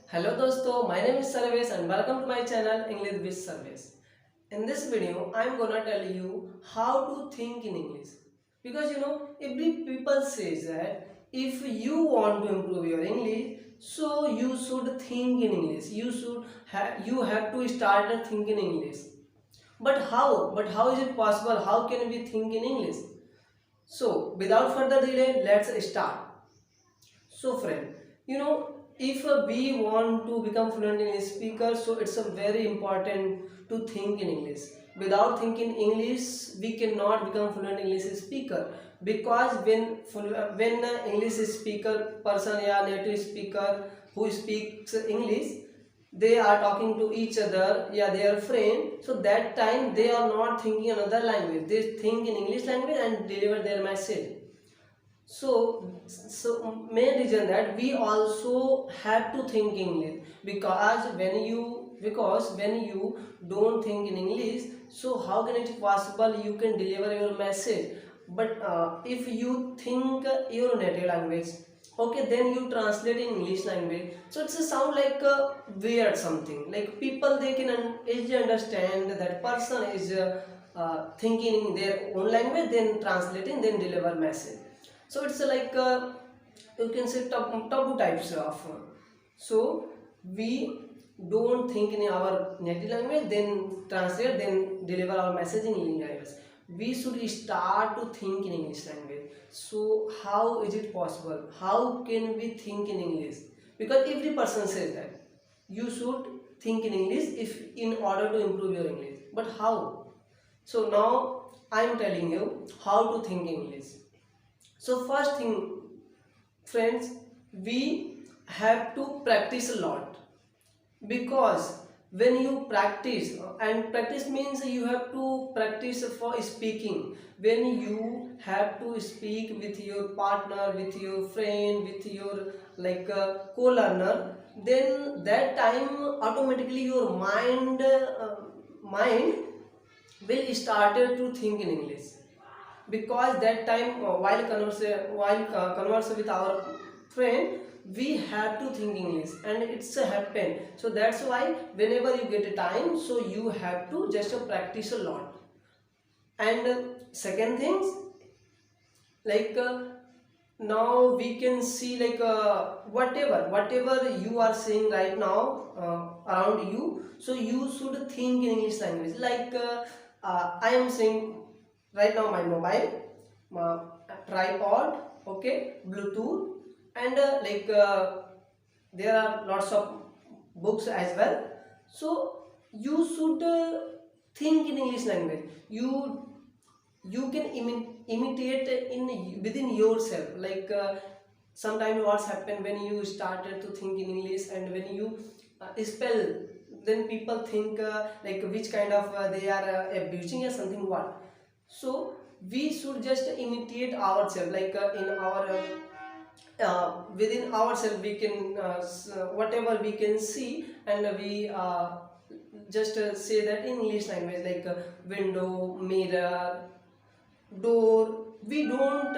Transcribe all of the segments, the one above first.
Hello दोस्तों, my name is Sarvesh and welcome to my channel English with Sarvesh. In this video, I am gonna tell you how to think in English. Because every people says that if you want to improve your English, so you should think in English. You have to start thinking in English. But how? But how is it possible? How can we think in English? So without further delay, let's start. So friend, if we want to become fluent English speaker, so it's a very important to think in English. Without thinking English, we cannot become fluent English speaker, because when English speaker person या native speaker who speaks English, they are talking to each other, yeah, their friend, so that time they are not thinking another language, they think in English language and deliver their message. So main reason that we also have to think English, because when you don't think in English, so how can it possible you can deliver your message? But if you think your native language, okay, then you translate in English language, so it's a sound like weird something, like people they can easily understand that person is thinking in their own language, then translating, then deliver message. So it's like you can say taboo types of so we don't think in our native language, then translate, then deliver our message in English language. We should start to think in English language. So how is it possible? How can we think in English? Because every person says that you should think in English if in order to improve your English, but how? So now I am telling you how to think English. So first thing, friends, we have to practice a lot, because when you practice, and practice means you have to practice for speaking. When you have to speak with your partner, with your friend, with your like co-learner, then that time automatically your mind will started to think in English, because that time while converse with our friend, we have to think English and it's happen. So that's why whenever you get a time, so you have to just practice a lot. And second things, like now we can see like whatever you are saying right now around you, so you should think in English language. Like I am saying right now my mobile, my tripod, okay, Bluetooth, and there are lots of books as well. So you should think in English language. You can imitate in within yourself, like sometimes what's happened when you started to think in English, and when you spell, then people think like which kind of they are abusing or something, what. So we should just imitate ourselves, like in our within ourselves we can whatever we can see, and we just say that in English language, like window, mirror, door. We don't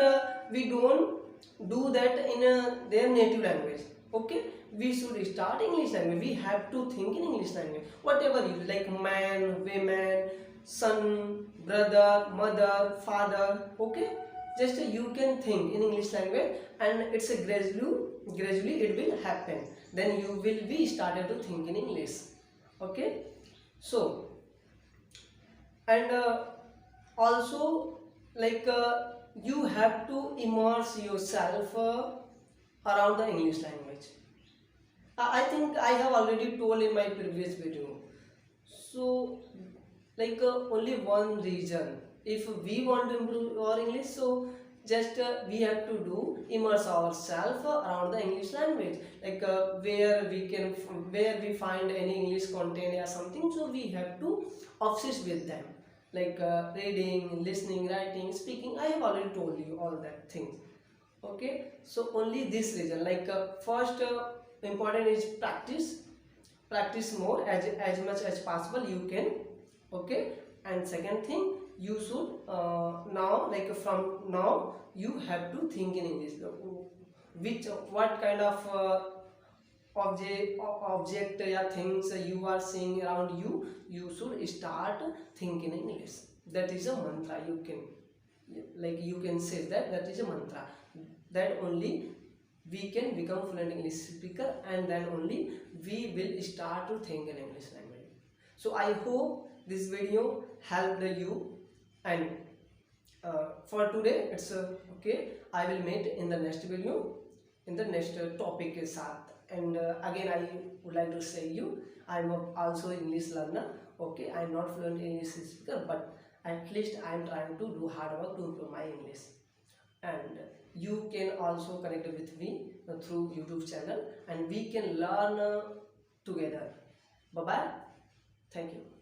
do that in their native language. Okay, we should start English language. We have to think in English language, whatever you like, man, woman, son, brother, mother, father. Okay, just you can think in English language, and it's a gradually it will happen, then you will be started to think in English. Okay, so, and also, like you have to immerse yourself around the English language. I think I have already told in my previous video. So like only one reason, if we want to improve our English, so just we have to do immerse ourselves around the English language, like where we find any English content or something, so we have to obsess with them, like reading, listening, writing, speaking. I have already told you all that things. Okay, so only this reason, like first important is practice more as much as possible you can. Okay, and second thing, you should now, like from now you have to think in English, which what kind of object या things you are seeing around you, you should start thinking in English. That is a mantra. You can say that is a mantra. That only we can become fluent English speaker, and then only we will start to think in English language. So I hope this video helped you, and for today it's okay. I will meet in the next video in the next topic के साथ. And again I would like to say you, I am also English learner. Okay, I am not fluent English speaker, but at least I am trying to do hard work to improve my English. And you can also connect with me through YouTube channel, and we can learn together. Bye bye. Thank you.